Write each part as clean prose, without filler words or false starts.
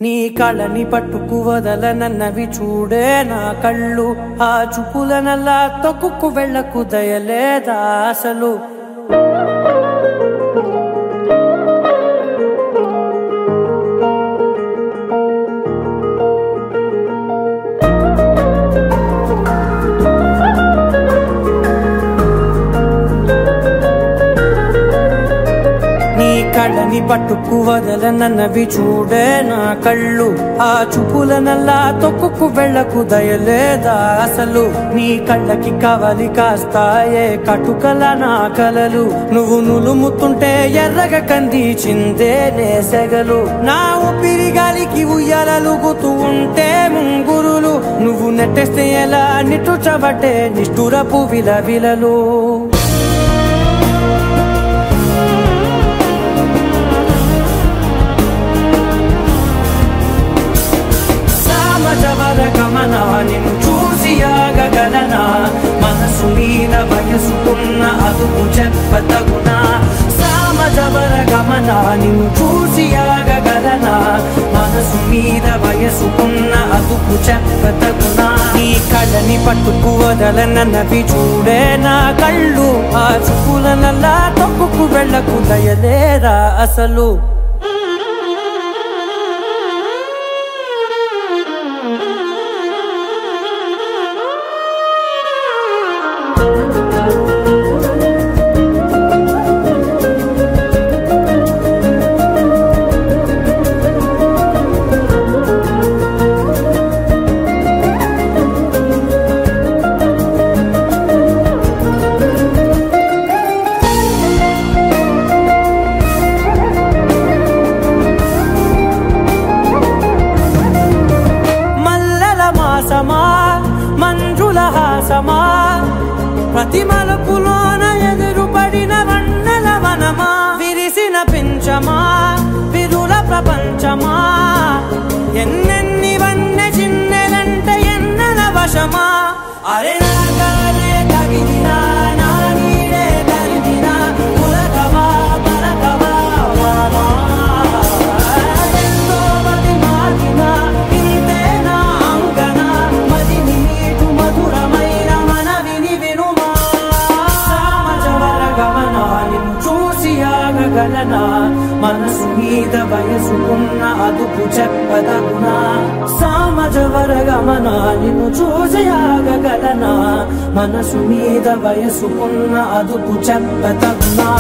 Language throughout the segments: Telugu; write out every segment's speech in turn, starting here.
నీ కళని పట్టుకు వదలనన్నవి చూడే నా కళ్ళు ఆ చూపులనల్లా తొక్కుకు వెళ్ళకు దయలేదా అసలు కళ్ళని పట్టుకు వదలనన్నవి చూడే నా కళ్ళు ఆ చూపులనల్లా తొక్కుకు వెళ్ళకు దయలేదా అసలు నీ కళ్ళకి కవలి కాస్తాయే కటుకల నా కలలు నువ్వు నులుముతుంటే ఎర్రగ కంది చిందే నేసెగలు నా ఊపిరి గాలికి ఉయ్యాలలుగుతూ ఉంటే ముంగురులు నువ్వు నెట్టేస్తే ఎలా నిట్టుచబట్టే నిష్ఠురపు విలవిలలు గమనా నిన్ను చూసి ఆగగలనా మనసు మీద వయసుకున్న అదుపు చెప్పతగునా సామజవర గమనా నిన్ను చూసి ఆగగలనా మనసు మీద వయసుకున్న అదుపు చెప్పతగునా నీ కళ్ళని పట్టుకు వదలనన్నవి చూడే నా కళ్ళు ఆ చూపులనల్లా తొక్కుకు వెళ్ళకు దయలేరా అసలు మంజుల హాసమా ప్రతి మలుపులోన ఎదురుపడిన వన్నెల వనమా విరిసిన పించమా విరుల ప్రపంచమా ఎన్నెన్ని వన్నె చిన్నెలంటే ఎన్నెల వశమా అరే నాగాలే తగిలినా నా నీడే తరిమినా పులకవా పలకవా వామా ఎంతో మతి మార్గినా ఇంతేనా అంగన మదిని నీటు మధురమైన మనవిని వినుమా సామజవర గమనా నిన్ను చూసి ఆగగలనా మనసు మీద వయసుకున్న అదుపు చెప్పదగునా సామజవర గమనా నిన్ను చూసి ఆగగలనా మనసు మీద వయసుకున్న అదుపు చెప్పదగునా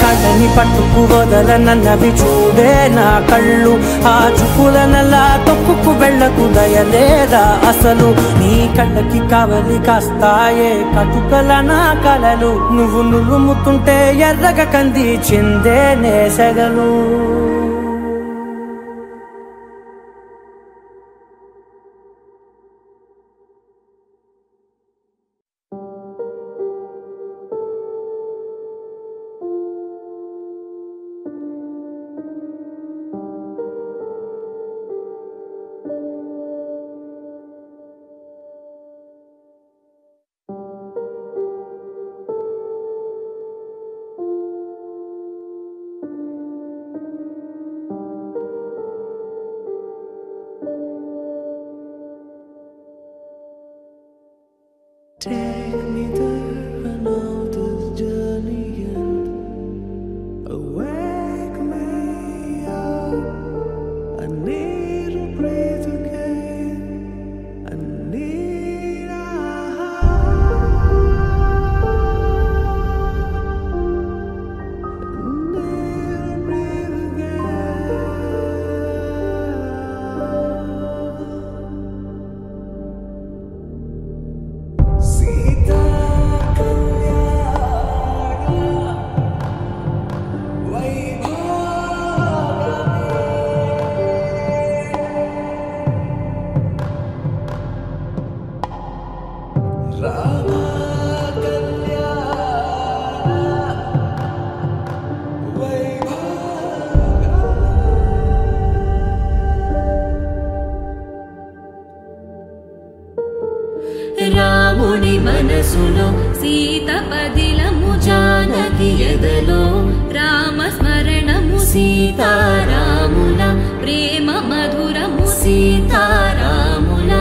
కళ్ళని పట్టుకు వదలనన్నవి చూడే నా కళ్ళు ఆ చూపులనల్లా తొక్కుకు వెళ్ళకు దయలేదా అసలు నీ కళ్ళకి కవలి కాస్తాయే కటుకల నా కలలు నువ్వు నులుముతుంటే ఎర్రగ కంది చిందే నేసెగలు Take me there, I know this journey ends. Awake me up, I need to breathe again. I need a breathe again. మనసులో సీత పదిలము జానకి ఎదలో రామ స్మరణము సీతారాముల ప్రేమ మధురము సీతారాముల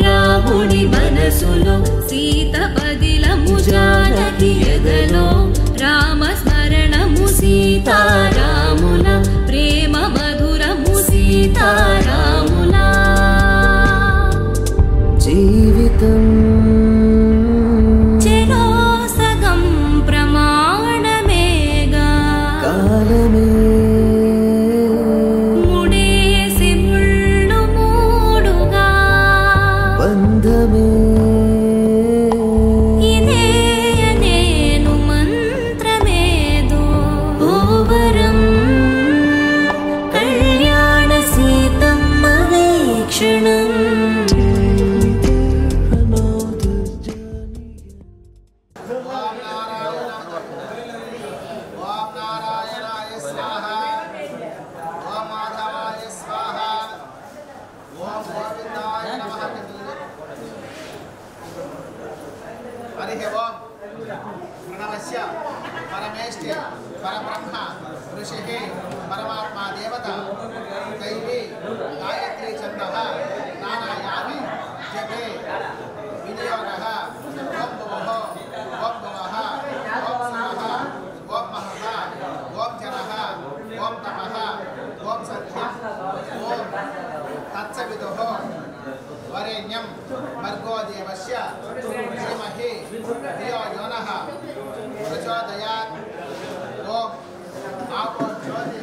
రాముడి మనసులో సీత పదిలము జానకి ఎదలో రామ స్మరణము సీతారాముల ప్రేమ మధురము సీతారాముల జీవితం చెరో సగం ప్రమాణమేగా కాలమే ముడేసి ముళ్ళు మూడుగా బంధమే ఇదే నేను మంత్రమేదో ఓవరం కళ్యాణ సీతమ్మ వీక్షణం प्रणवस्य परमेष्टि परब्रह्म ऋषिः परमात्मा देवता दैवी गायत्री छन्दः नानायामि जपे विनियोगः ओं भुवः ओं भुवः ओं स्वः ओं महः ओं जनः ओं तमः ओं सत्यम् ओं तत्सविदुः वरेण्यं भर्गो देवस्य धीमहि धियो यो नः प्रचोदयात् ओम आपो ज्योति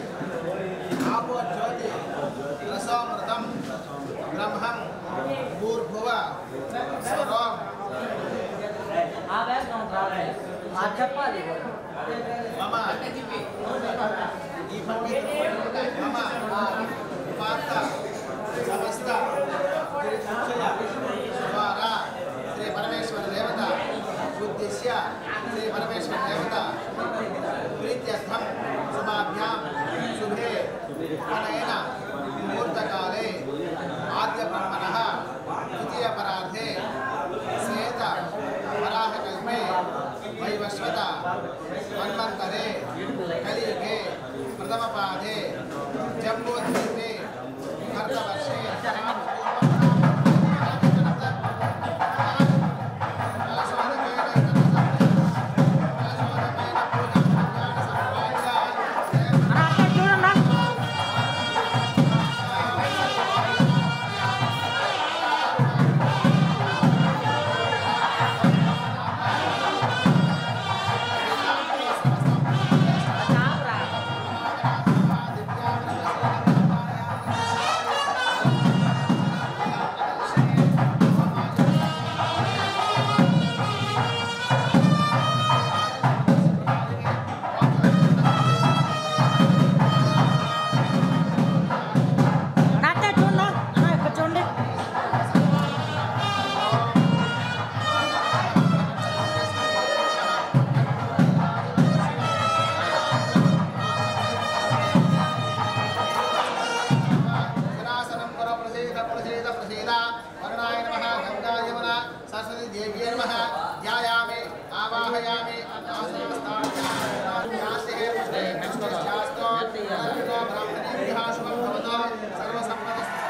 रसोमृतं ब्रह्मं भूर्भुव स्वरों मम मम पार्थ समस्त द्वारा श्री परमेश्वर देवता उद्देश्य श्री परमेश्वर देवता प्रीत्यर्थम शुभाभ्यां शुभे अनेन मुहूर्तकाले आद्य ब्रह्मणः द्वितीय परार्धे श्वेत वराहकल्पे वैवस्वत मन्वन्तरे कलियुगे प्रथमपादे जम्बूद्वीपे भरतवर्षे सरस्वती देवी नमः ध्यायामि आवाहयामि ब्राह्मणेभ्यः शुभं भवतु सर्वसम्पदस्तु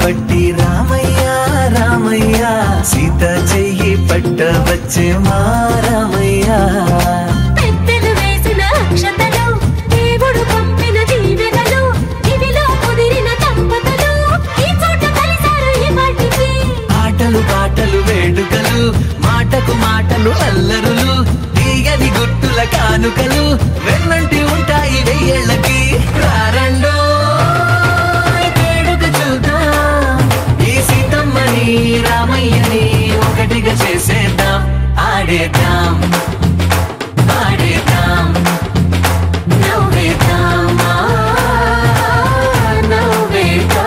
పట్టి రామయ్య రామయ్య సీత చెయ్యి పట్ట వచ్చే మా రామయ్య పెద్దలు వేసిన అక్షతలు అల్లరులు తీయని గుట్టుల కానుకలు వెన్నంటి ఉంటాయి వెయ్యేళ్ళకి రారండో వేడుక చూద్దాం ఈ సీతమ్మని రామయ్యని ఒకటిగా చేసేద్దాం ఆడేద్దాం ఆడేద్దాం నవ్వేద్దాం నవ్వేద్దాం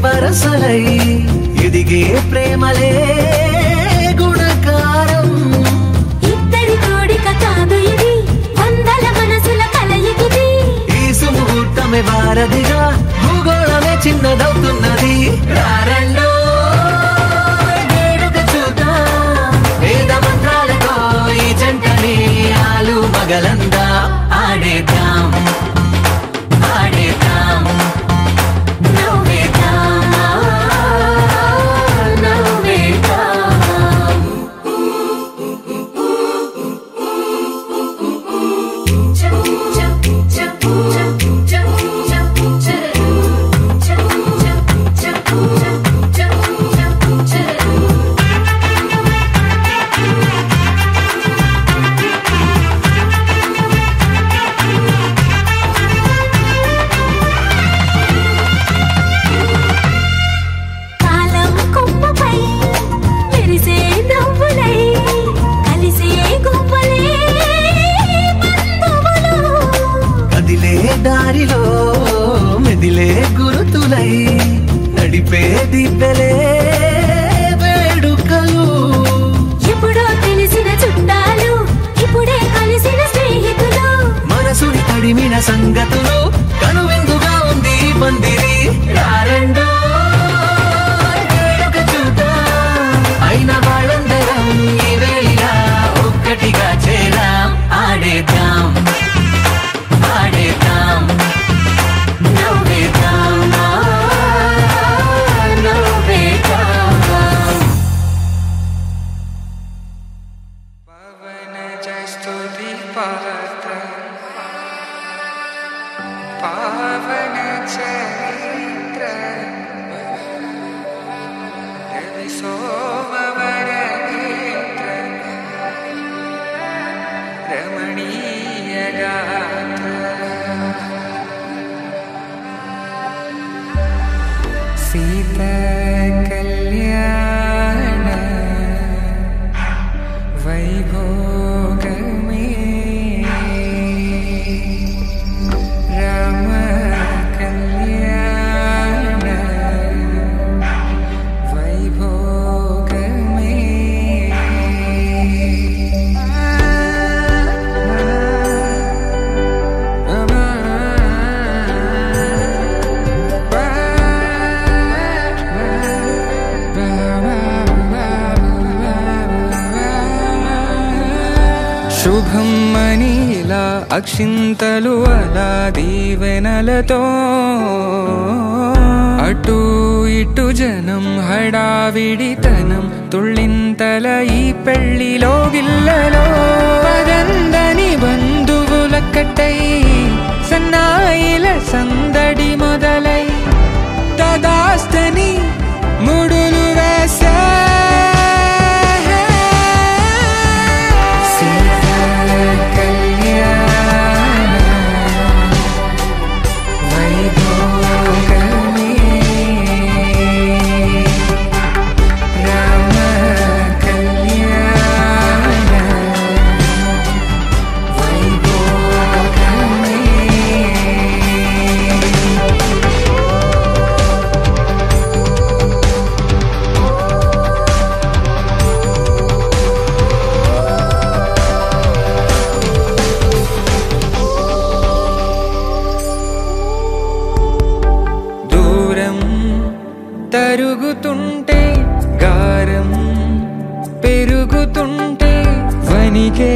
వరసలై ఎదిగే ప్రేమలే గుణకారం ఇద్దరి కోడిక కాదు ఇది వందల మనసుల కలయికిది ఈ సుముహూర్తమే వారధిగా భూగోళమే చిన్నదవుతున్నది రారండో వేడుక చూద్దాం వేద మంత్రాలతో ఈ జంటని ఆలు మగలందా ఆడేద్దాం ఆడేద్దాం దారిలో మెదిలే గురుతులై నడిపే దిబ్బెలే వేడుకలు ఎప్పుడో తెలిసిన చుట్టాలు ఇప్పుడే కలిసిన స్నేహితులు మనసుని తడిమిన సంగతులు కనువిందుగా ఉంది పందిరి రారండో వేడుక చూద్దాం అయిన వాళ్ళందరం ఈ వేళ ఒక్కటిగా చేరాం ఆడేద్దాం ఆడేద్దాం నవ్వేద్దాం నవ్వేద్దాం పవన జస్తుతి పాత్ర పావన చరిత్ర రవి సోమవర నేత్ర రమణీయ గాత్ర సీతా కళ్యాణ వైభోగమే రామ కళ్యాణ వైభోగమే శుభం మనీలా అక్షింతలు అలా దీవెనలతో అటు ఇటు జనం హడావిడితనం తుళ్ళింతల ఈ పెళ్లిలో గిల్లలో పదందని బంధువులక్కటై సన్నాయిల సందడి మొదలై తదాస్తని ముడులు వేసా గారం పెరుగుతుంటే వనికే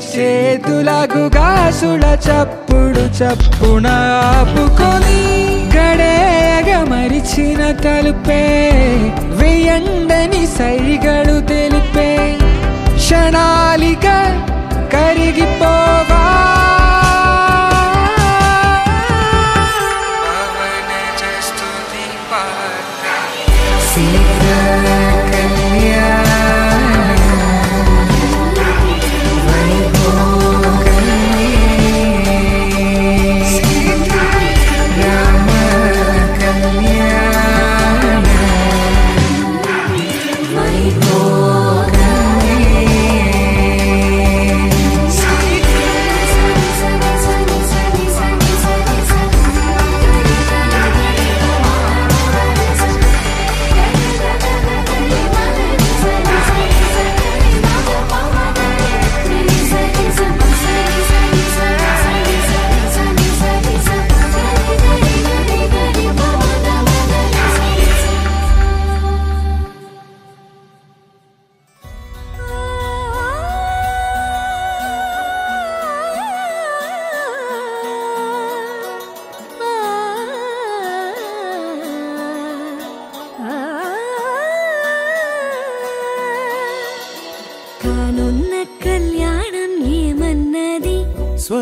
చేతులకు గాసుల చప్పుడు చప్పున ఆపుకొని గడేగ మరిచిన తలుపే వెయ్యండని సైగడు తెలిపే క్షణాలిక కరిగిపోవా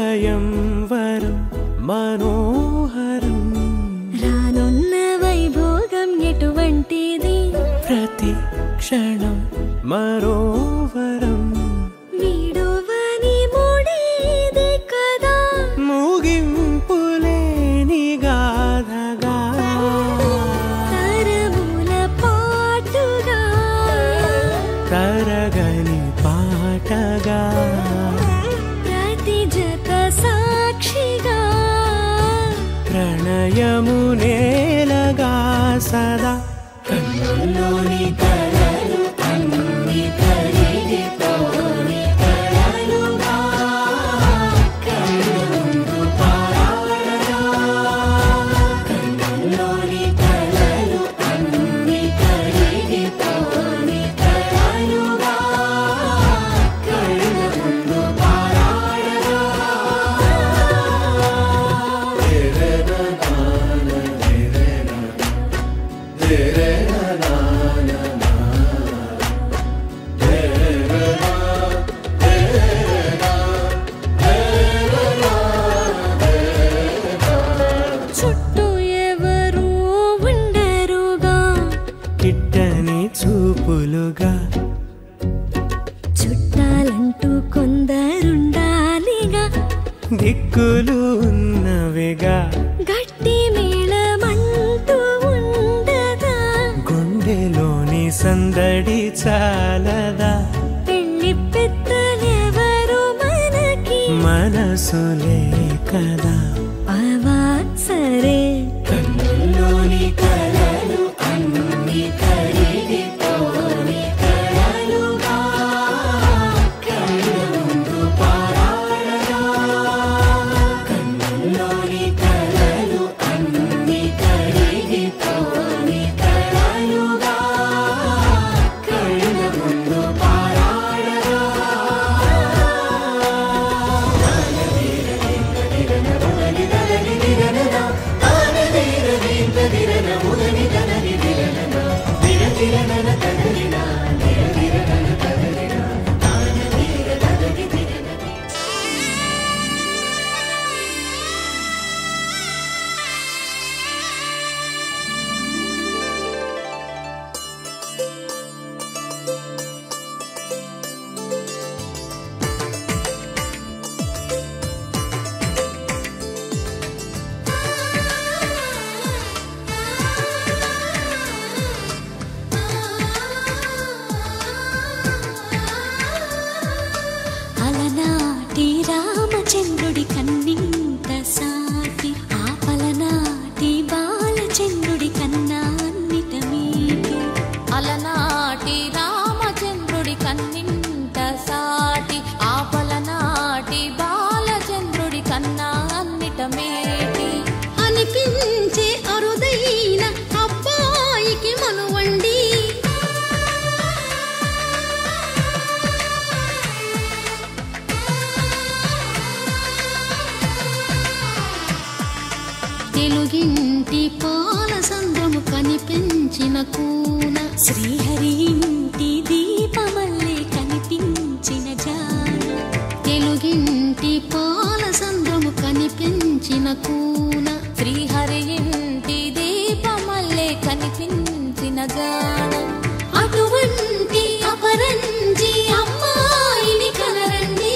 స్వయంవరం మనోహరం రానున్న వైభోగం ఎటువంటిది ప్రతి క్షణం మరోవరం వీడువని మూడేది కదా ముగింపులేని గాథగా తరముల పాటుగా తరగని పాటగా సాక్షిగా ప్రణయము నేలగా సదా కన్నుల్లోని కలలు అన్ని కరిగిపోని కలలుగా కన్నుందు పారాడగా కన్నుల్లోని కలలు అన్ని కరిగిపోని కలలుగా కన్నుందు చుట్టూ ఎవరు ఉండరుగా కిట్టని చూపులుగా చుట్టాలంటూ కొందరుండాలిగా దిక్కులు ఉన్నవిగా గట్టి మేళమంటూ ఉండదా గుండెలోని సందడి చాలదా పెళ్లి పెద్దలెవరు మనకి మనసులే కదా అవా సరే కన్నుల్లోని కలలు అన్ని కరిగిపోని కలలుగా కన్నుందు పారాడగా కన్నుల్లోని కలలు అన్ని కరిగిపోని కలలుగా కన్నుందు పారాడగా ముదని శ్రీహరి ఇంటి దీపమల్లే కనిపించిన జాన, తెలుగింటి పాల సంద్రము కనిపించిన కూన. శ్రీహరి ఇంటి దీపమల్లే కనిపించిన జాన, అటువంటి అపరంజి అమ్మాయిని కనరండి.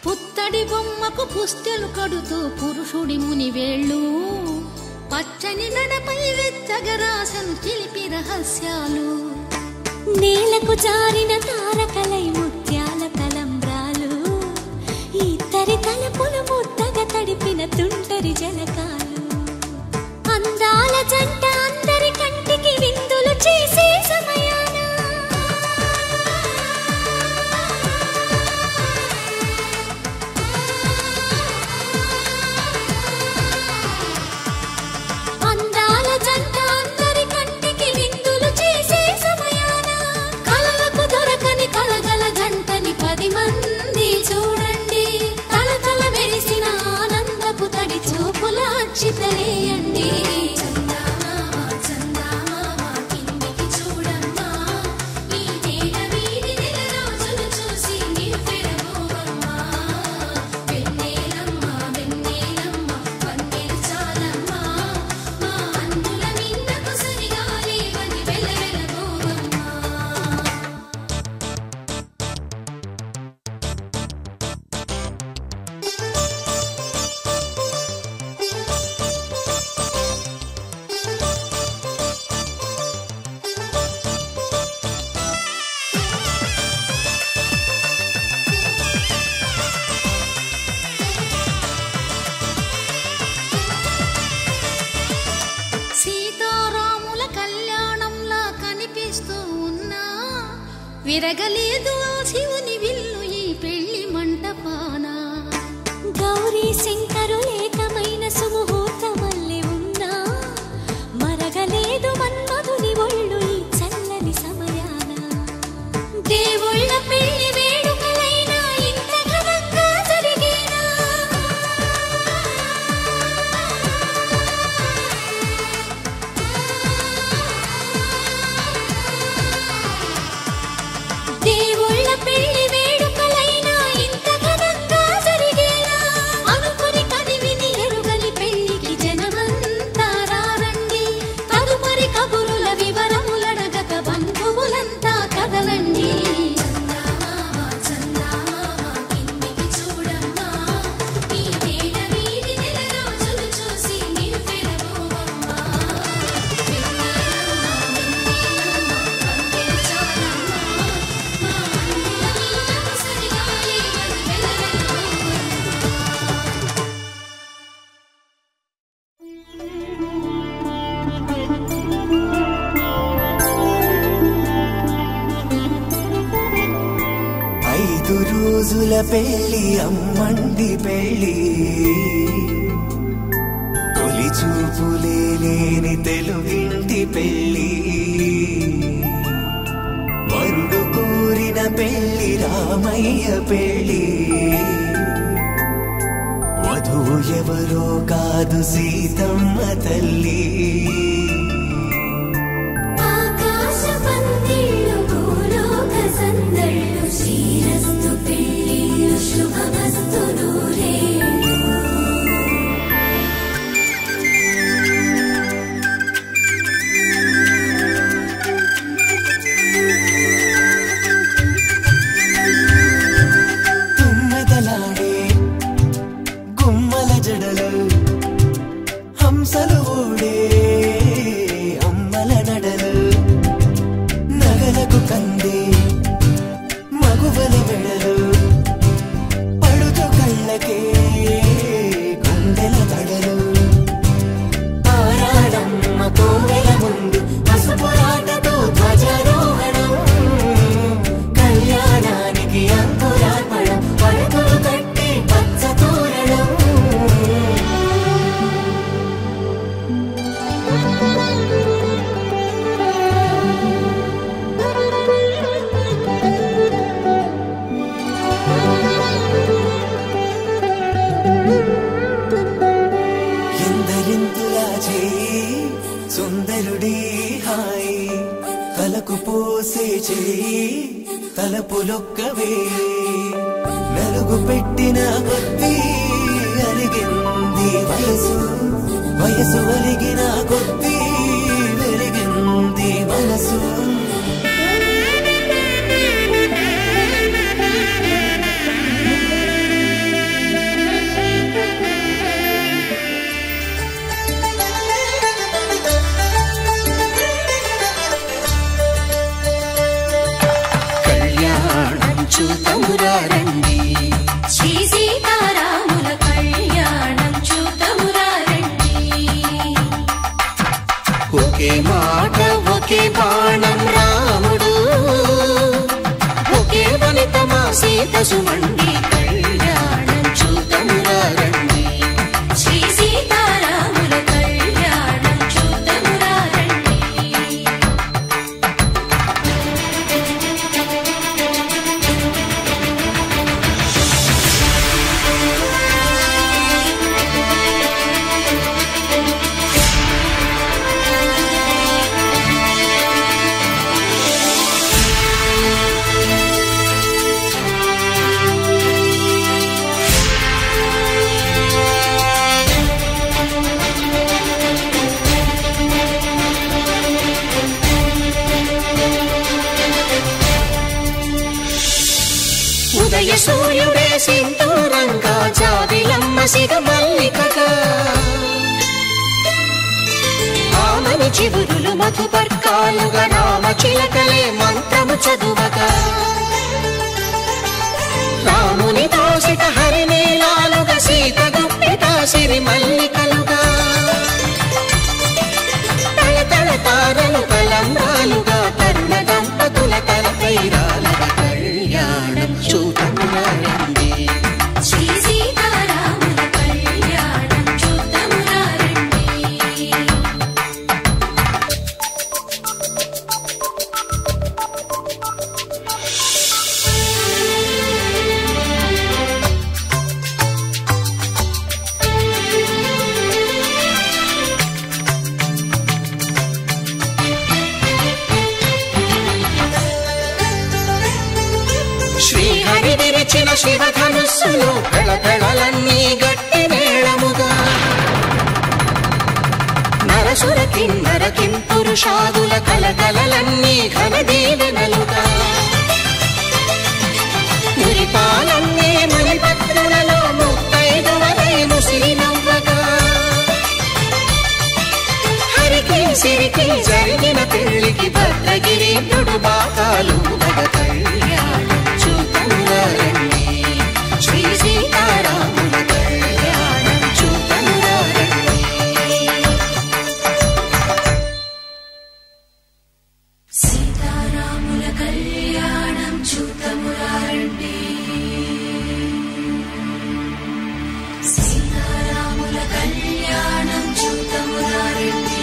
పుత్తడి బొమ్మకు పుస్తెలు కడుతూ పురుషుడి ముని వేళ్ళు, పచ్చని నడపై వెచ్చగరాసను చిలిపి రహస్యాలు. నేలకు జారిన తారకలై ముత్యాల తలంబ్రాలు, ఇద్దరి తలపులు ముద్దగా తడిపిన తుంటరి జలకాలు. అందాల జంట అందరి కంటికి విందులు చేసే సమయాన చితలేయండి. సీతారాముల కళ్యాణంలా కనిపిస్తూ ఉన్నా, విరగలేదు శివుని విల్లు ఈ పెళ్లి మంటపాన. గౌరీ శంకరులేకమైన సుముహూర్తమల్లే ఉన్నా, మరగలేదు మన్మధుని ఒళ్ళు ఈ చల్లని సమయాన. దేవుళ్ళ పెళ్లి వేడుకలైనా ఇంత ఘనంగా జరిగేనా? దేవుళ్ళ పెళ్లి వేడుకలైనా ఇంత ఘనంగా జరిగేనా? అనుకుని కదివిని ఎరుగని పెళ్లికి జనమంతా రారండి. తదుపరి కబురుల వివరములడగక బంధువులంతా కదలండి. రోజుల పెళ్లి అమ్మండి పెళ్లి, తొలి చూపులే లేని తెలుగింటి పెళ్లి. వరుడు కోరిన పెళ్లి రామయ్య పెళ్లి, వధువు ఎవరో కాదు సీతమ్మ తల్లి. తలకు పోసే చేయి తలపులొక్కవే నలుగు పెట్టిన కొద్దీ అలిగింది వయసు వయసు ఒలిగిన కొద్దీ వెలిగింది మనసు చూతమురారండి శ్రీ సీతారాముల కళ్యాణం చూతమురారండి ఒకే మాట ఒకే బాణం రాముడు ఒకే వనిత మా సీత సుమండి కళ్యాణం చూతమురారండి శ్రీ సీతారాముల కళ్యాణం చూతమురారండి ఉదయ సూర్యుడే సింధూరంగా జాబిలమ్మ సిగ మల్లికగా ఆమని చివురులు మధుపర్కాలుగా రామ చిలకలే మంత్రము చదువగా రాముని దోసిట హరినీలాలుగా సీత గుప్పిట సిరి మల్లికలుగా తల తల తారలు తలంబ్రాలుగా తరుణ దంపతుల తలపైరాలుగా కళ్యాణం చూతమురారండి శ్రీ సీతారాముల కళ్యాణం చూతమురారండి శ్రీహరి విరిచిన శివధనుస్సులు పెళపెళలన్నీ గట్టి మేళముగా నరసుర కిన్నర కింపురుషాదుల కలకలలన్నీ ఘన దీవెనలుగా మురిపాలన్నీ మణిపత్రులలో ముత్తైదువలై ముసిరి నవ్వగా హరికి సిరికి జరిగిన పెళ్లికి భద్రగిరీంద్రుడు బాకాలు కళ్యాణం చూతమురారండి శ్రీ సీతారాముల కళ్యాణం చూతమురారండి సీతారాముల కళ్యాణం చూతమురారండి సీతారాముల కళ్యాణం చూతమురారండి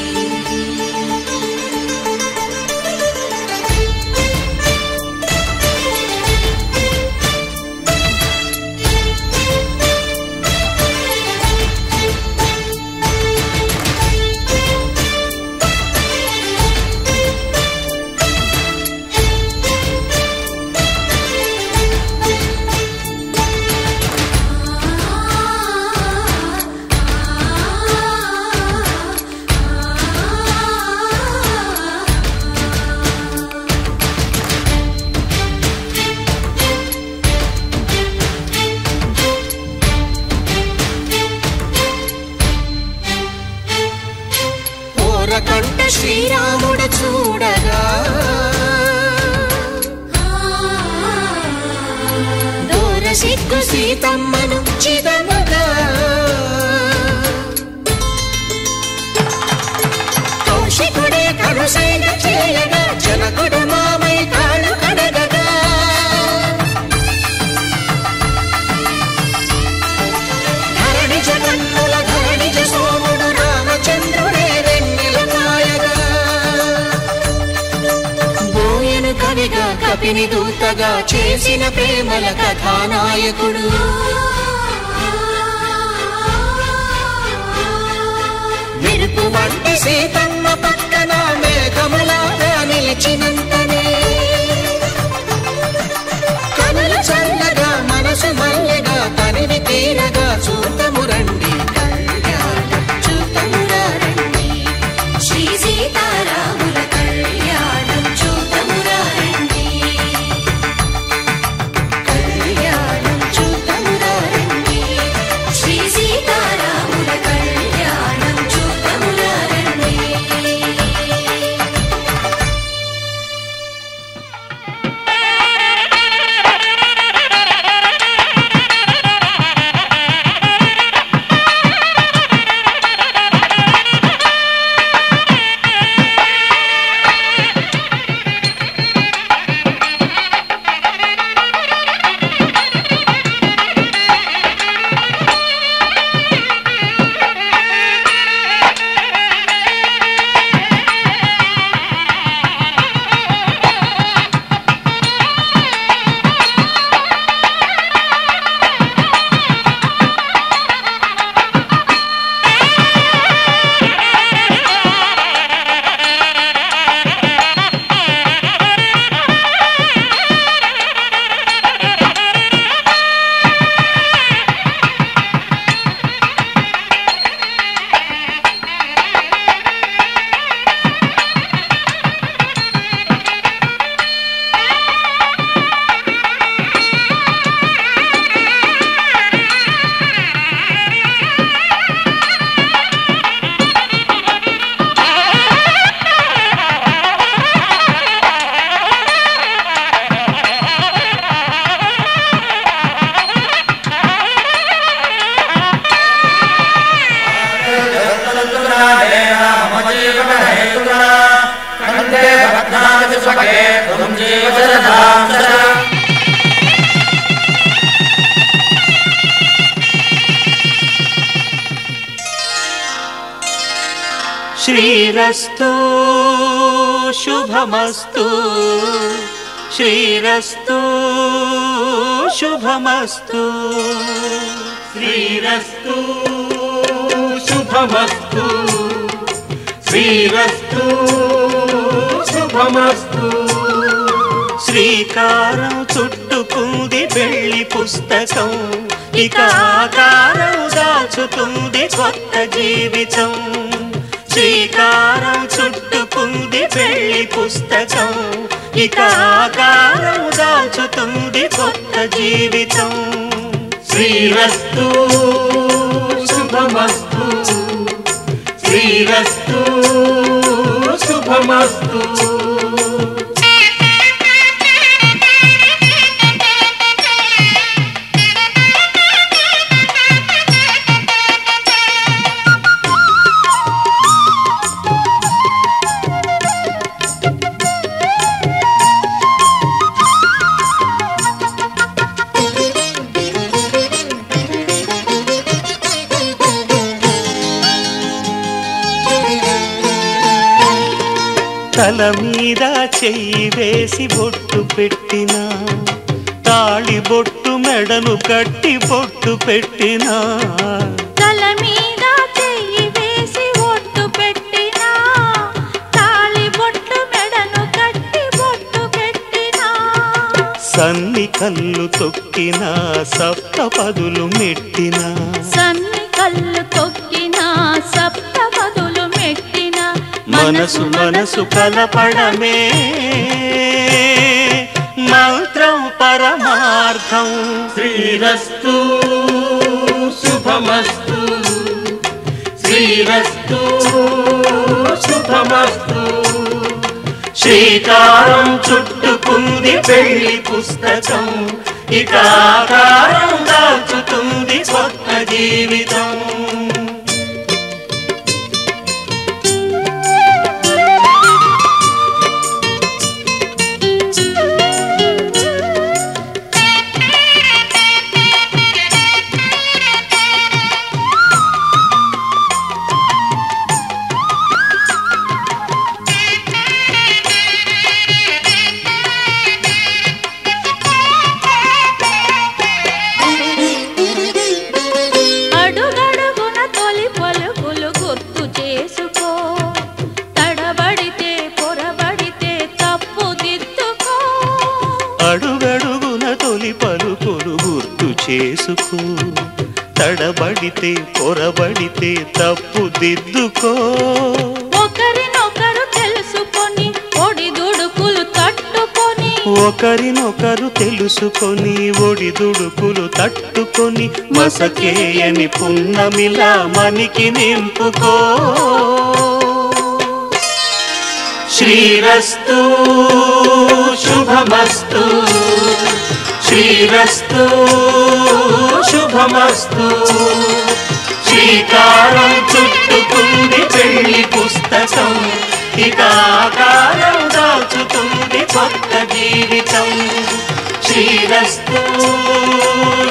కంట శ్రీరాముడు చూడగా దూర సిగ్గు సీతమ్మను చిదమగా కౌశికుడే కరుసైన చేయగా జనకుడు మామై కాళ్ళు కడగగా ధరణి జగన్నుల ధరణి సోముడు రామచంద్రుడే కవిగా కపిని దూతగా చేసిన ప్రేమల కథానాయకుడు మెరుపు వంటి సీతమ్మ పక్కన మేఘములాగా నిలిచిన శ్రీరస్తు శుభమస్తు శ్రీరస్తు శుభమస్తు శ్రీరస్తు శుభమస్తు శ్రీరస్తు శుభమస్తు శ్రీకారం చుట్టుకుంది పెళ్లి పుస్తకం ఇక ఆకారం దాచుతుంది కొత్త జీవితం శ్రీకారం చుట్టుకుంది పెళ్లి పుస్తకం ఇక ఆకారం దాచుతుంది కొత్త జీవితం శ్రీరస్తు శుభమస్తు శ్రీరస్తు శుభమస్తు తల మీద చెయ్యి వేసి బొట్టు పెట్టినా తాళి బొట్టు మెడను కట్టి బొట్టు పెట్టినా తల మీద చెయ్యి వేసి బొట్టు పెట్టినా తాళి బొట్టు మెడను కట్టి బొట్టు పెట్టినా సన్ని కళ్ళు తొక్కినా సప్తపదులు మెట్టినా సన్ని కళ్ళు తొక్కినా సప్తపదులు మెట్టినా మనసు మనసు కలపడమే మంత్రం పరమార్థం శ్రీరస్తు శుభమస్తు శ్రీరస్తు శుభమస్తు శ్రీకారం చుట్టుకుంది పెళ్లి పుస్తకం ఇక ఆకారం దాచుతుంది కొత్త జీవితం అడుగడుగున తొలి పలుకులు గుర్తు చేసుకో తడబడితే పొరబడితే తప్పు దిద్దుకో ఒకరినొకరు తెలుసుకొని ఒడిదుడుకులు తట్టుకొని ఒకరినొకరు తెలుసుకొని ఒడిదుడుకులు తట్టుకొని మసకేయని పున్నమిలా మనికి నింపుకో శ్రీరస్తు శుభమస్తు శ్రీరస్తు శుభమస్తు శ్రీకారం చుట్టుకుంది పెళ్లి పుస్తకం ఇక ఆకారం దాచుతుంది కొత్త జీవితం శ్రీరస్తు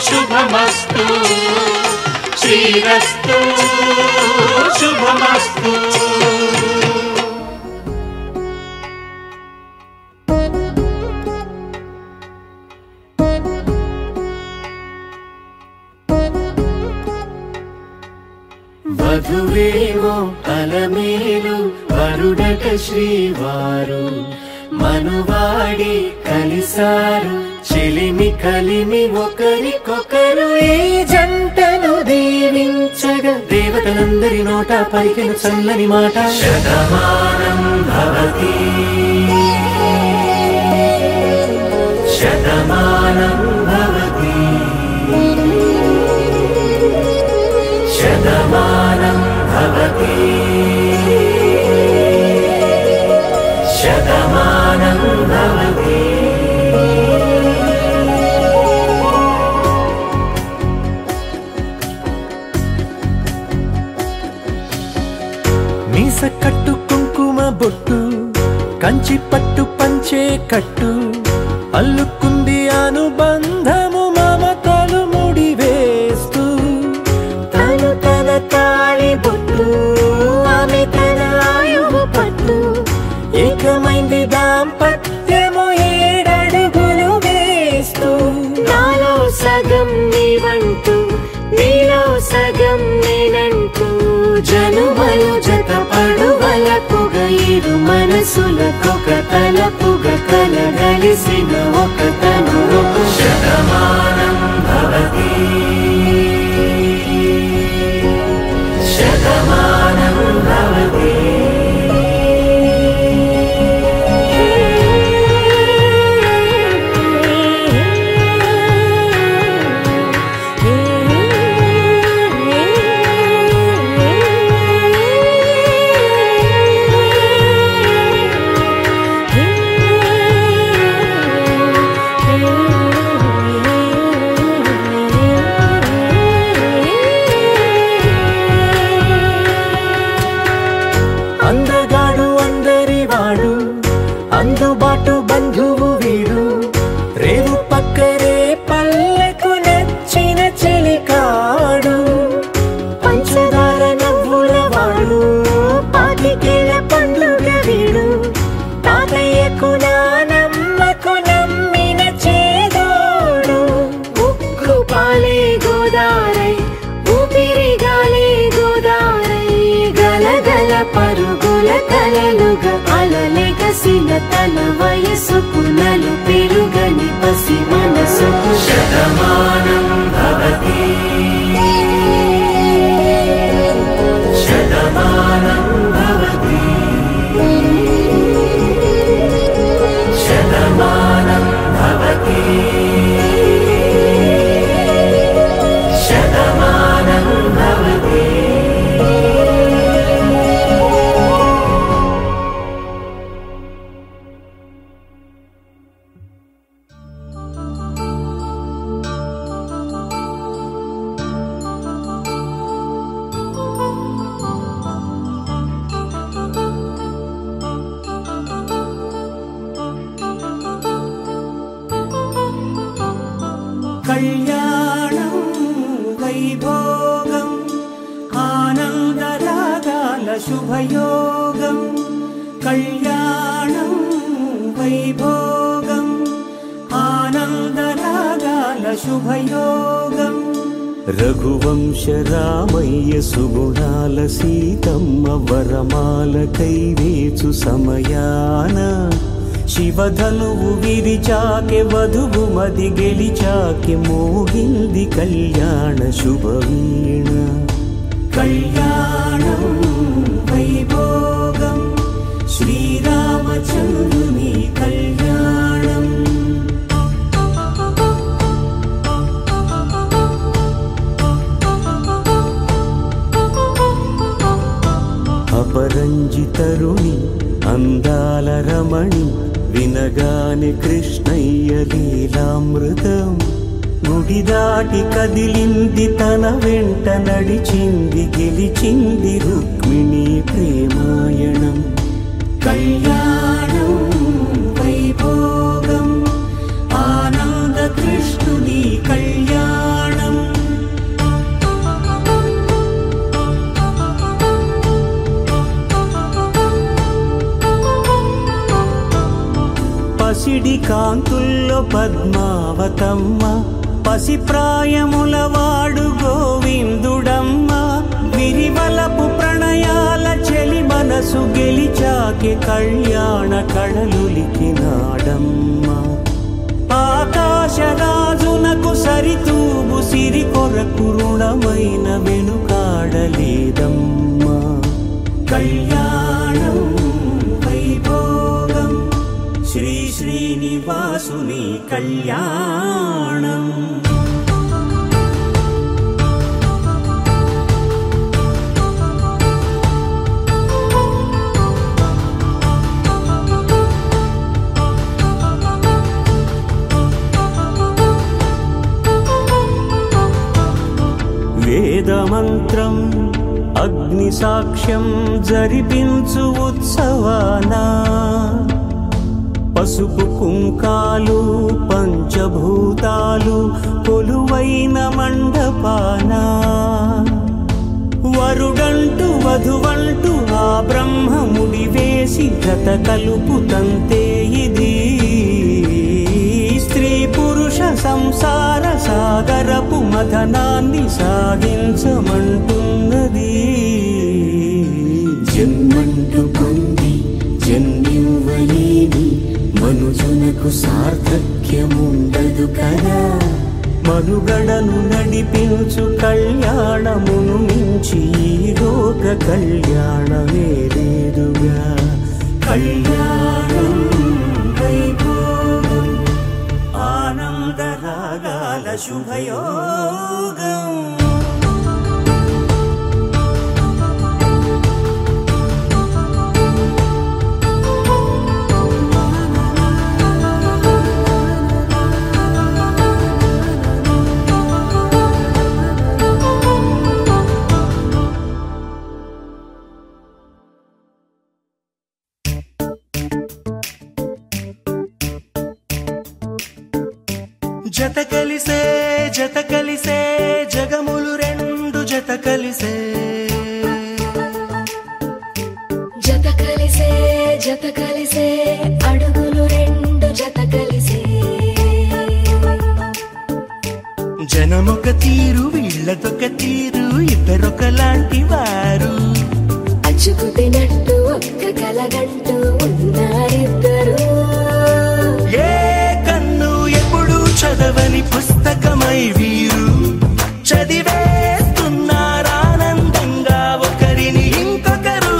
శుభమస్తు శ్రీరస్తు శుభమస్తు వధువేవో అలమేలు వరుడట శ్రీవారు మనువాడి కలిసారు చెలిమి కలిమి ఒకరికొకరు ఈ జంటను దీవించగా దేవతలందరి నోట పలికిన చల్లని మాట శతమానం భవతి శతమానం భవతి శతమానం భవతి శతమానం భవతి మీస కట్టు కుంకుమ బొట్టు కంచి పట్టు పంచే కట్టు అల్లుకుంది అనుబంధము మమతలు ముడివేస్తూ తను తన తాళి బొట్టు ఆమె తన ఆయువు మనసులకొక తలపుగా కలగలిసిన ఒక తను శతమానం భవతి శతమానం భవతి అందుబాటు బంధువు వీడు రేవు పక్కరే పల్లెకు నచ్చిన చెలికాడు పంచదార నవ్వుల వాడు పాతికేల పండుగ వీడు తాతయ్యకు నానమ్మకు నమ్మిన చేదోడు ఉక్కు పాలే గోదారై ఊపిరిగాలే గోదారై గలగల పరుగుల కలలుగా అలలెగసిన తన వయసుకు నలు పెరుగని పసి మనసుకు శతమానం భవతి శతమానం భవతి శతమానం భవతి శతమానం భవతి కళ్యాణం వైభోగం ఆనందరాగాల శుభయోగం కళ్యాణం వైభోగం ఆనందరాగాల శుభయోగం రఘువంశ రామయ్య సుగుణాల సీతమ్మ వరమాల కైవేచు సమయాన శివధనువు విరిచాకె వధువు మది గెలిచాకె మోగింది కళ్యాణ శుభవీణ కళ్యాణం వైభోగం శ్రీరామచంద్రుని కళ్యాణం అపరంజి తరుణి అందాల రమణి వినగానే కృష్ణయ్య లీలామృతం గుడి దాటి కదిలింది తన వెంట నడిచింది గెలిచింది రుక్మిణి ప్రేమాయణం కళ్యాణం వైభోగం ఆనంద కృష్ణుని కళ్యాణం పసిడి కాంతుల్లో పద్మావతమ్మ పసిప్రాయముల వాడు గోవిందుడమ్మ విరివలపు ప్రణయాల చెలి మనసు గెలిచాకే కళ్యాణ కళలులికినాడమ్మ ఆకాశరాజునకు సరితూగు సిరి కొరకు రుణమైన వెనుకాడలేదమ్మా కళ్యాణం వైభోగం శ్రీ శ్రీనివాసుని కళ్యాణం వేదమంత్రం అగ్ని సాక్ష్యం జరిపించు ఉత్సవానా పసుపు కుంకాలు పంచభూతాలు కొలువైన మండపానా వరుడంటూ వధువంటూ ఆ బ్రహ్మముడి వేసి జత కలుపుతంతే ఇది స్త్రీ పురుష సంసార సాగరపు మథనాన్ని సాగించమంటున్నది జన్మంటూ పొంది జన్మి మనుజునకు సార్థక్యముండదు కదా. మనుగడను నడిపించు కళ్యాణమును మించి ఈ లోక కళ్యాణమే లేదుగా. కళ్యాణం వైభోగం ఆనంద రాగాల శుభయోగం. జత కలిసే జత కలిసే జగములు రెండు జత కలిసే. జత కలిసే జత కలిసే అడుగులు రెండు జత కలిసే. జనమొక తీరు వీళ్ళదొక తీరు ఇద్దరొకలాంటి వారు. అచ్చుకుతినట్టు ఒక్క కలగంటూ ఉన్నారిద్దరు. ఏ కన్ను ఎప్పుడు చదవని పుస్తకమై వీరు చదివేస్తున్నారానందంగా ఒకరిని ఇంకొకరు.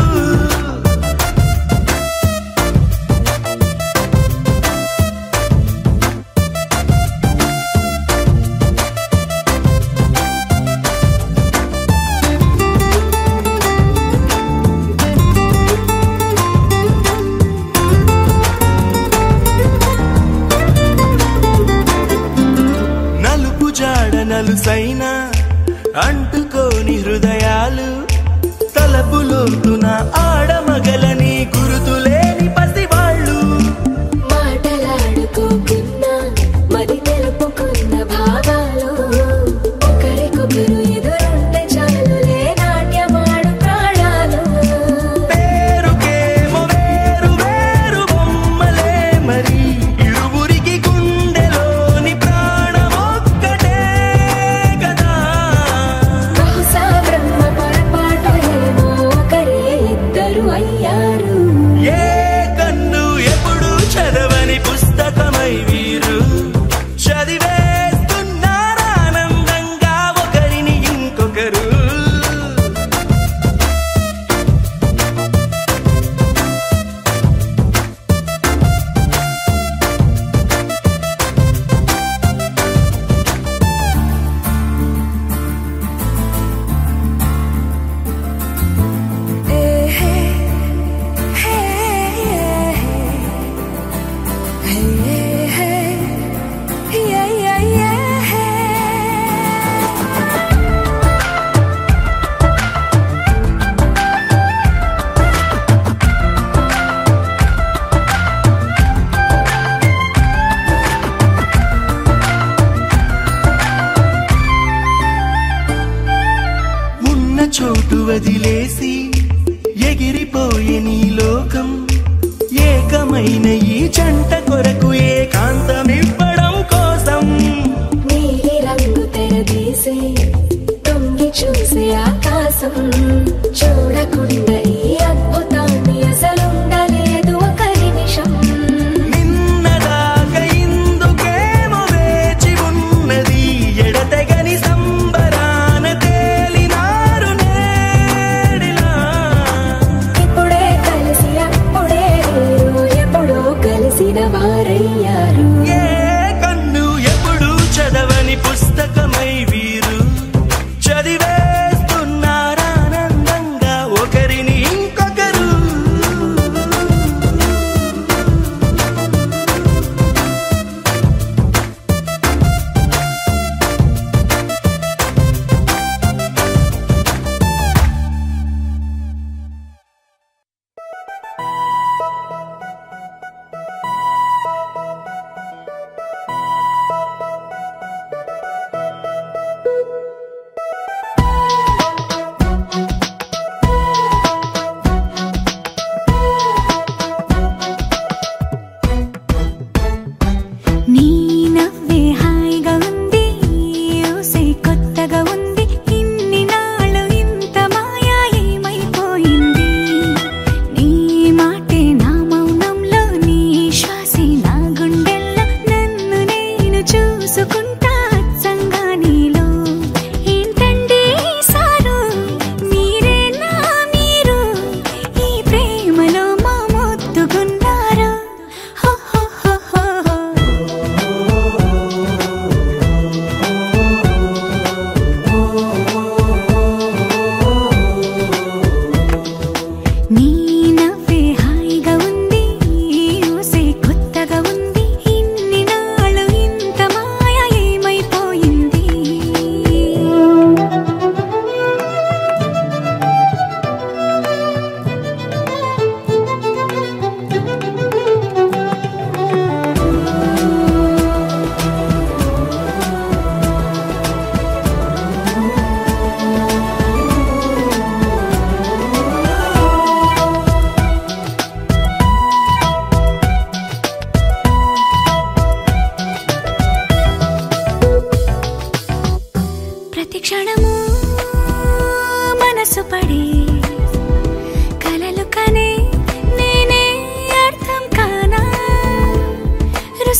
నలుసైన అంటుకోని హృదయాలు తలపులోతున ఆడమగలని గురుతులేని పసివాళ్ళు. మాటలాడుకోకున్నా మరి తెలుపుకున్న భావాలు ఒకరికొకరు ఎదురుంటే చాలులే నాట్యమాడు ప్రాణాలు. పేరుకేమో వేరు వేరు బొమ్మలే మరి ఇరువురికి గుండెలోని ప్రాణమొక్కటే కదా. బహుశా బ్రహ్మ పొరపాటు ఏమో ఒకరే ఇద్దరు అయ్యారు. ఏ కన్ను ఎప్పుడు చదవని పుస్తకమై వీరు చదివేస్తున్నారానందంగా ఒకరిని ఇంకొకరు. ఉన్న చోటు వదిలేసి ఎగిరిపోయే నీ లోకం. ఏకమైన ఈ జంట కొరకు ఏకాంతమివ్వడం కోసం నీలి రంగు తెరదీసే తొంగి చూసే ఆకాశం. చూడకుండా ఈ అద్భుతాన్ని అసలుండలేదు ఒక నిమిషం. నిన్నదాకా ఇందుకేమో వేచి ఉన్నది ఎడతెగని సంబరాన తేలినారు నేడిలా. ఇప్పుడే కలిసి అప్పుడే లేరు ఎప్పుడో కలిసిన వారయ్యారు. ఏ కన్ను ఎప్పుడు చదవని పుస్తకమై వీరు చదివేస్తున్నారానందంగా ఒకరిని ఇంకొకరు.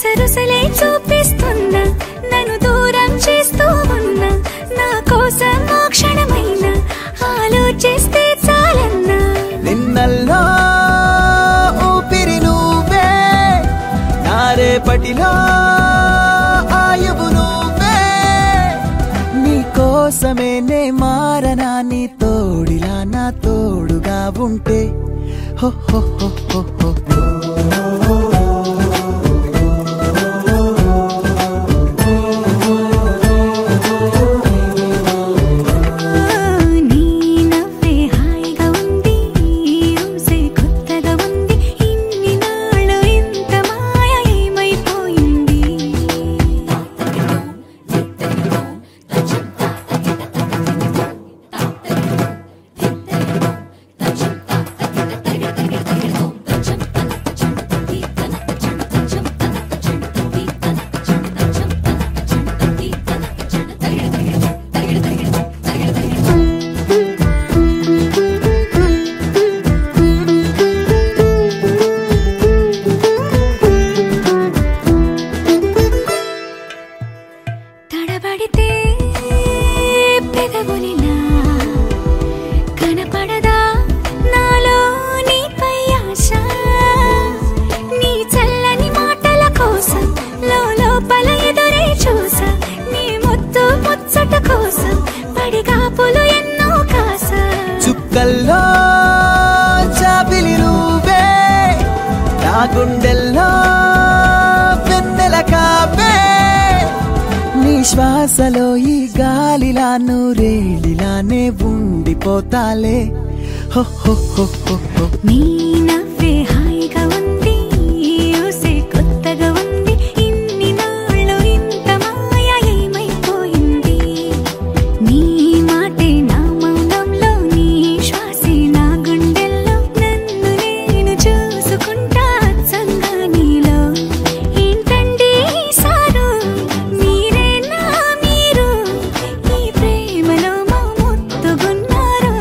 రుసరుసలే చూపిస్తున్నా నన్ను దూరం చేస్తూ ఉన్నా నా కోసం మోక్షణమైన ఆలోచిస్తే చాలన్నా నిన్నల్లో ఊపిరి నువ్వే నా రేపటిలో ఆయువు నువ్వే నీ కోసమే నే మారనా నీ తోడిలా నా తోడుగా ఉంటే హో హో హో హో హో చుక్కల్లో చాపిలి నువ్వే నా గుండెల్లో వెన్నెల కాపే నీ శ్వాసలో ఈ గాలిలా నూరేలిలానే ఉండిపోతాలే హో హో హో హో హో నీ నవ్వే హాయిగా ఉంది ఊసే కొత్తగా ఉంది ఇన్ని నాళ్ళు ఇంత మాయ ఏమైపోయింది నీ మాటే నా మౌనంలో నీ శ్వాసే నా గుండెల్లో నన్ను నేను చూసుకుంటా అచ్చంగా నీలో ఏంటండి సారు మీరే నా మీరు ఈ ప్రేమలో మా ముత్తుగున్నారు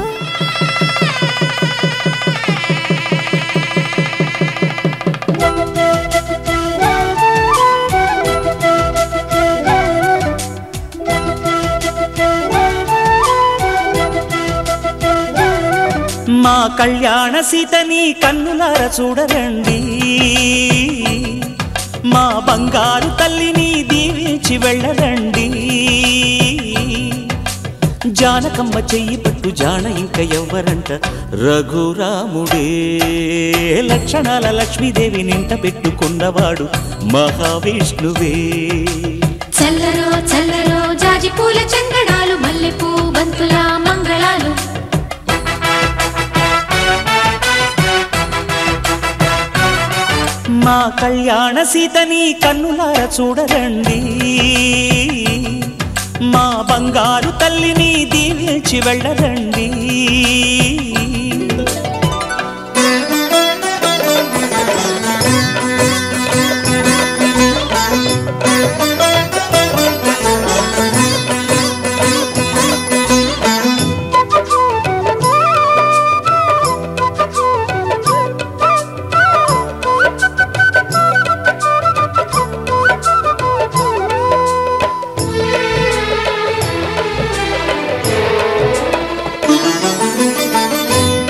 మా కళ్యాణ సీతని కన్నులార చూడరండి మా బంగారు తల్లిని దీవించి వెళ్ళరండి జానకమ్మ చెయ్యి పట్టు జాన ఇంక ఎవ్వరంట రఘురాముడే లక్షణాల లక్ష్మీదేవి నింట పెట్టుకున్నవాడు మహావిష్ణువే చల్లరో చల్లరో జాజి పూల చందనాలు మల్లెపూ బంతుల మంగళాలు మా కళ్యాణ సీతని కన్నులార చూడరండి మా బంగారు తల్లిని దీవించి వెళ్ళరండి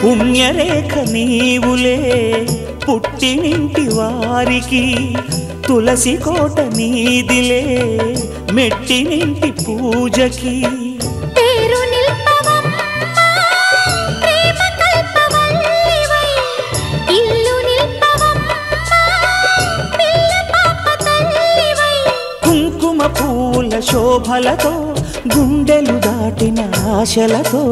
పుణ్యరేఖ నీవులే పుట్టినింటి వారికి తులసి కోట నీదిలే మెట్టినింటి పూజకి పేరు నిల్పవమ్మ ప్రేమ కల్పవల్లివై ఇల్లు నిల్పవమ్మ పిల్ల పాప తల్లివై కుంకుమ పూల శోభలతో గుండెలు దాటిన ఆశలతో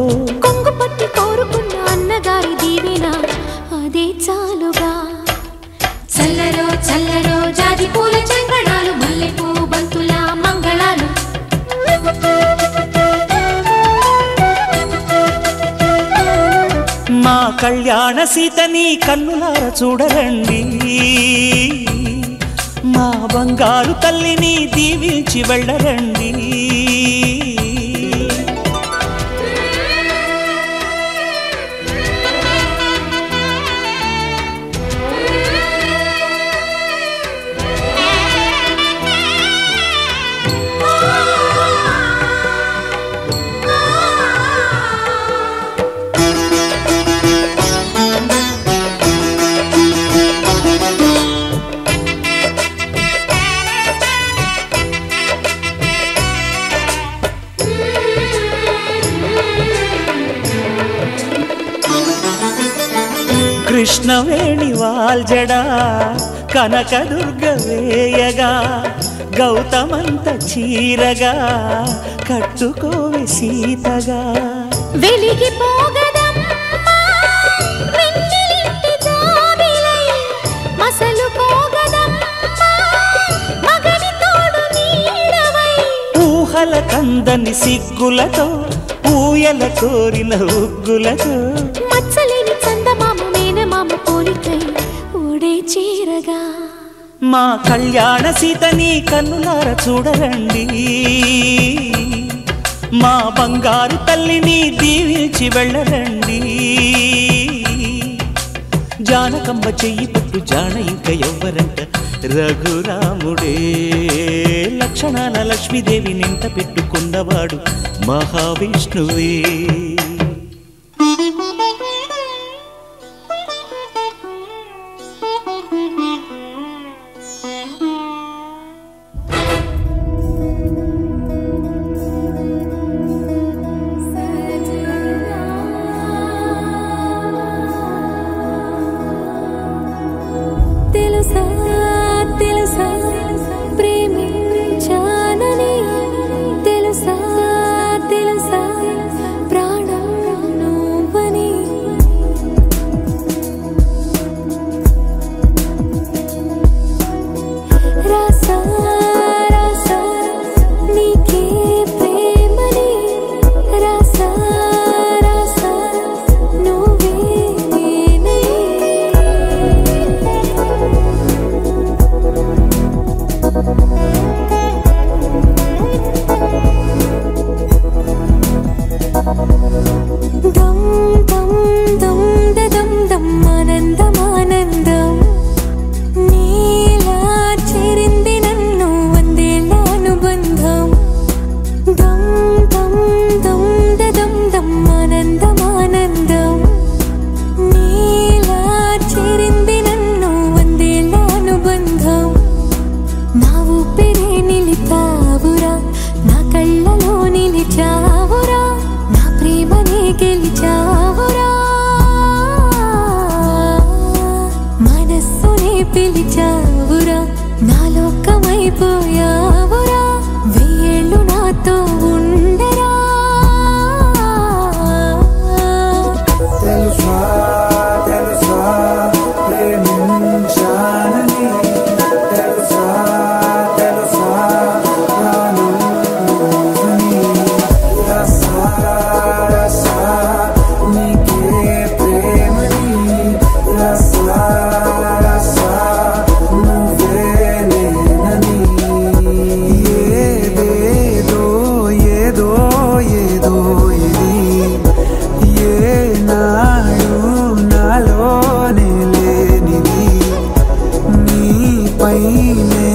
కొంగు పట్టి కోరుకున్న అన్నగారి దీవెన అదే చాలుగా చల్లరో చల్లరో జాజి పూల చంద్రణాలు మల్లెపూ బంతుల మంగళాలు మా కళ్యాణ సీతని కన్నులార చూడరండి మా బంగారు తల్లిని దీవించి వెళ్ళరండి కృష్ణవేణి వాల్జడా కనకదుర్గ వేయగా గౌతమంత చీరగా కట్టుకోవే సీతగా వెలిగిపోగదమ్మా వెన్నెలింటి జాబిలై మసలుకోగదమ్మా మగని తోడు నీడవై ఊహల కందని సిగ్గులతో ఊయల కోరిన ఉగ్గులతో మచ్చలేని చందమామ మేనమామ పోలికై ఓడే చీరగా మా కళ్యాణ సీతని కన్నులార చూడరండి మా బంగారు తల్లిని దీవించి వెళ్ళరండి జానకమ్మ చెయ్యి పట్టు జాన ఇంక ఎవ్వరంట రఘురాముడే లక్షణాల లక్ష్మీదేవి నింట పెట్టుకున్నవాడు మహావిష్ణువే తెలుసా తెలుసా ప్రేమించానని తెలుసా తెలుసా ప్రాణం నువ్వని రాసా రాసా నీకే ప్రేమని రాసా రాసా నువ్వే నేనై దం దం దం దం దం ఆనందం ఆనందం నీలా చేరింది నన్ను వందేళ్ళ అనుబంధం దం దం దం దం దం ఆనందం ఆనందం నీలా చేరింది నన్ను వందేళ్ళ అనుబంధం నా ఊపిరే నిలిపావురా నా కళ్ళలో నిలిచావురా నా ప్రేమనే గెలిచావురా మనస్సునే పిలిచావురా నా లోకమైపోయావురా వెయ్యేళ్ళు నాతో ఉండరా తెలుసా తెలుసా ప్రేమించానని తెలుసా తెలుసా ప్రాణం నువ్వని రసా రసా నీకే ప్రేమని రసా రసా నువ్వే నేనని ఏదేదో ఏదో ఏదో ఇది ఏనాడు నాలోనే లేనిది నీపైనే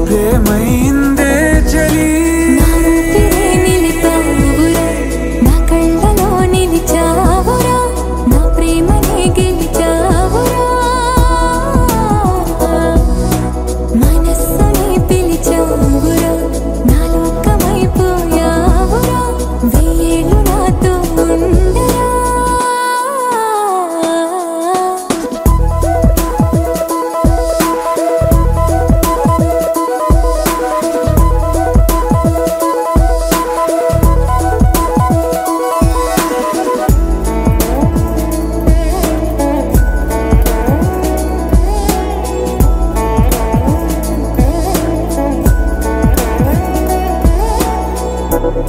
ప్రేమైందే చలి నా ఊపిరే నిలిపావురా నా కళ్ళలో నిలిచావురా నా ప్రేమనే గెలిచావురా మనస్సునే పిలిచావురా నా లోకమైపోయావురా వెయ్యేళ్ళు నాతో ఉండరా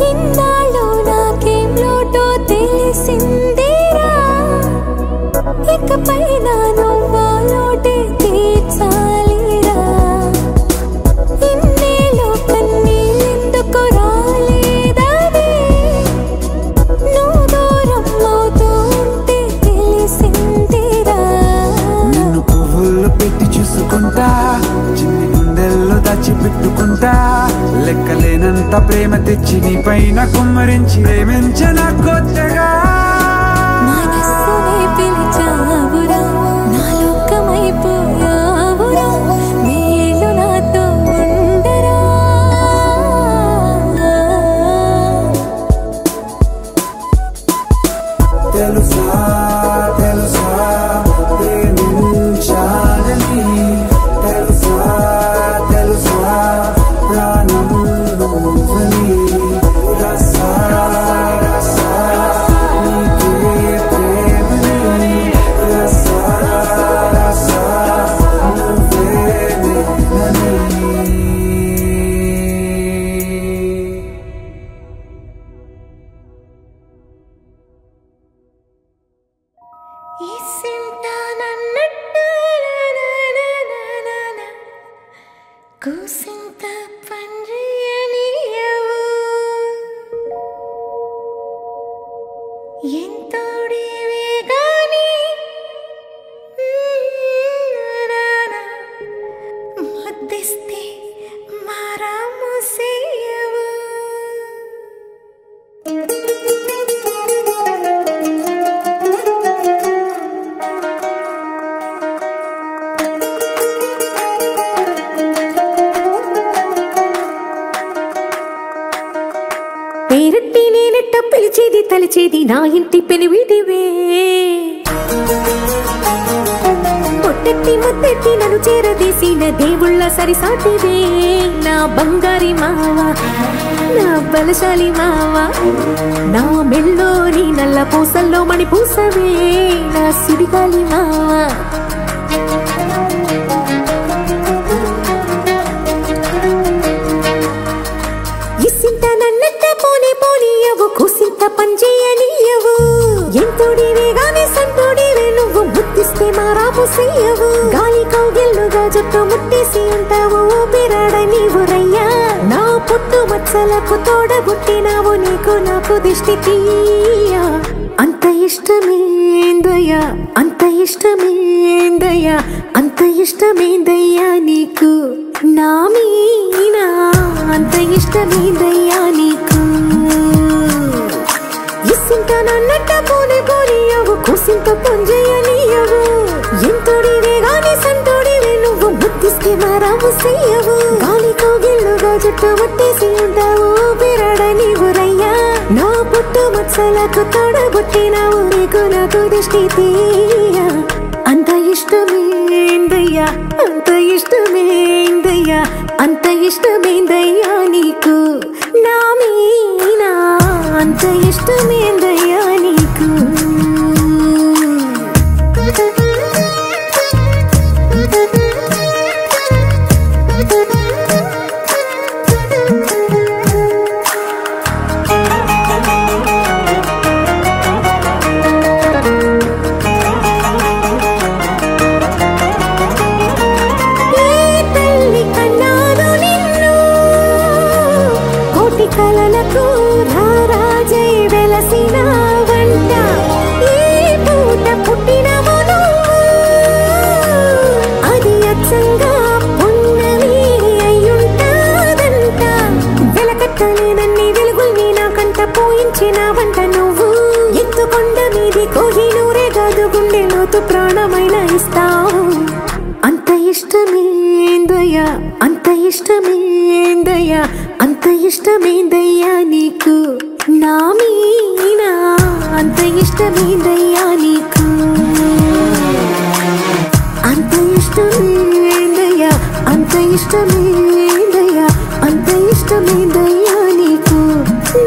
ఇన్నాళ్ళు నాకేం లోటో తెలిసిందిరా ఇకపై నా నువ్వా లోటే తీర్చాలిరా ఇన్నేళ్ళు కన్నీళ్ళెందుకు రాలేదని నువ్వు దూరం అవుతూ ఉంటే తెలిసిందిరా నిన్ను పువ్వుల్లో పెట్టి చూసుకుంటా చిన్ని గుండెల్లో దాచిపెట్టుకుంటా లెక్కలేనంత ప్రేమ తెచ్చి నీ పైన కుమ్మరించి ప్రేమించిన కొత్తగా మనస్సునే పిలిచావురా నా లోకమైపోయావురా వేళ్ళు నాతో ఉండరా తెలుసా తెలుసా కూసింత పండ్రియనియవు ఎంతోడివే గాని ముద్దిస్తే మారాము సేయవు పేరట్టి నేనెట్ట పిలిచేది తలిచేది నా ఇంటి పెనివిడివే పొట్టెట్టి ముద్దెట్టి నన్ను చేరదీసిన దేవుళ్ళ సరిసాటివే నా బంగారి మావా నా బలశాలి మావా నా మెల్లోని నల్ల పూసల్లో మణి పూసవే నా సిడిగాలి మావా ఇసింత నన్నట్ట పోనీ పోనీయవు కూసింత పంచేయనీయవు ఎంతోడివే గాని సంతోడివే నువ్వు ముద్దిస్తే మారాము సేయవు గాలి కౌగిల్లుగా జుట్టు ముట్టేసి ఉంటావు ఊపిరాడ నీవు రయ్యా నా పుట్టు మచ్చలకు తోడబుట్టినావు నీకు నాకు దిష్టి తీయా అంత ఇష్టమేందయ్యా అంత ఇష్టమేందయ్యా అంత ఇష్టమేందయ్యా నీకు నా మీనా అంత ఇష్టమేందయ్యా నీకు ఇసింత నన్నట్ట పోనీ పోనీయవు కూసింత పంజేయనీయవు ఎంతోడివే గాని సంతోడివే నువ్వు ముద్దిస్తే మారాము సేయవు గాలి కౌగిల్లుగా జుట్టు ముట్టేసి ఉంటావు ఊపిరాడ నీవు రయ్యా నా పుట్టు మచ్చలకు తోడబుట్టినావు నీకు నాకు దిష్టి తీయా అంత ఇష్టమేందయ్యా అంత ఇష్టమేందయ్యా అంత ఇష్టమేందయ్యా నీకు నా మీనా అంత ఇష్టమేందయ్యా నీకు కలలకు రారాజై వెలసిన వంట ఈ పూట పుట్టినవు అది అచ్చంగా పున్నమి అయ్యుంటాదంట వెలకట్టలేనన్ని వెలుగుల్ని నా కంట పోయించిన వంట నువ్వు ఎత్తుకొండ మీది కోహినూరే కాదు గుండె లోతు ప్రాణమైన ఇస్తావు అంత ఇష్టమేందయ్యా అంత ఇష్టమేందయ్యా అంత ఇష్టమేందయ్యా నీకు నా మీనా అంత ఇష్టమేందయ్యా నీకు అంత ఇష్టమేందయ్యా అంత ఇష్టమేందయ్యా అంత ఇష్టమేందయ్యా నీకు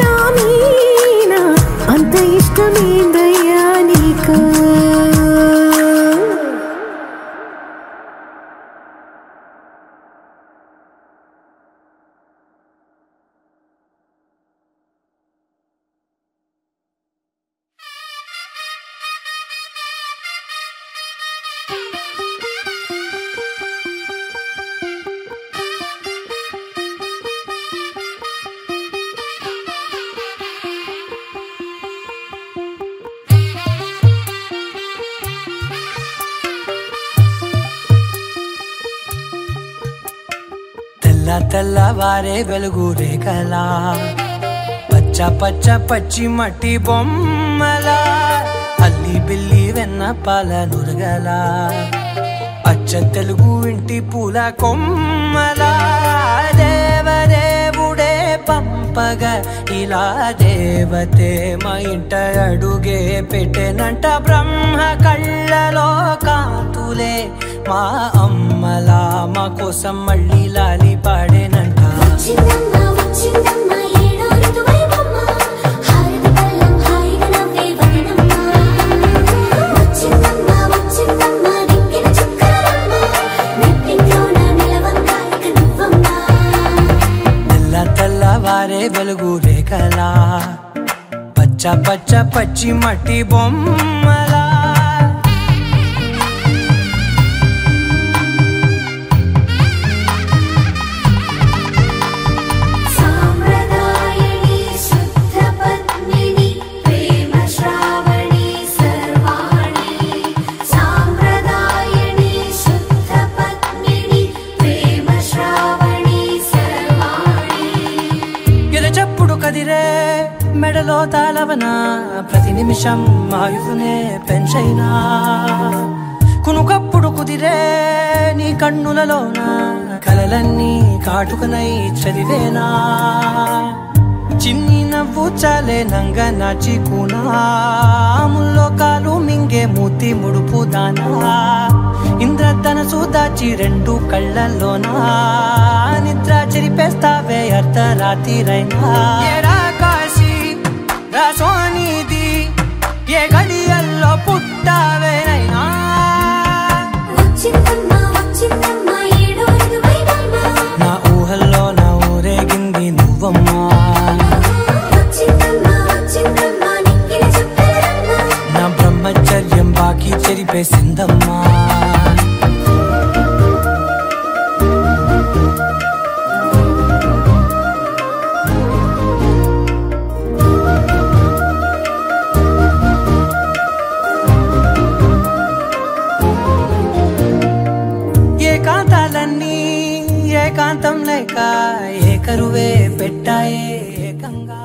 నా మీనా అంత ఇష్టమేందయ్యా నీకు తెల్లవారే వెలుగు రేఖలా పచ్చ పచ్చ పచ్చి మట్టి బొమ్మలా అల్లి బిల్లి వెన్న పాల నురగలా అచ్చ తెలుగు ఇంటి పూల కొమ్మలా దేవదేవుడే పంపగా ఇలా దేవతే మా ఇంట అడుగే పెట్టెనంట బ్రహ్మ కళ్ళలో కాంతులే మా అమ్మలా మా కోసం మళ్ళీ లాలి పాడేనంట తెల్లవారే వెలుగు రేఖలా పచ్చ పచ్చ పచ్చి మట్టి బొమ్మలా మెడలో తాళవన ప్రతి నిమిషం ఆయువునే పెంచైనా కునుకప్పుడు కుదిరే నీ కన్నులలోన కలలన్నీ కాటుకనై చదివేనా చిన్ని నవ్వు చాలే నంగ నాచి కూనాముల్లో కాలు మింగే మూతి ముడుపు దానా ఇంద్రధనసు దాచి రెండు కళ్ళల్లోనా నిద్ర చెరిపేస్తావే అర్ధరాత్రిరైనా ఏరా కాశీ రా సోనిది ఏ గడియల్లో పుట్టావేనైనా నా ఊహల్లో నా ఊరేగింది నువ్వమ్మా నా బ్రహ్మచర్యం బాకీ చెరిపేసిందమ్మా ఏకాంతాలన్నీ ఏకాంతం లేక ఏకరువే పెట్టాయే ఏకంగా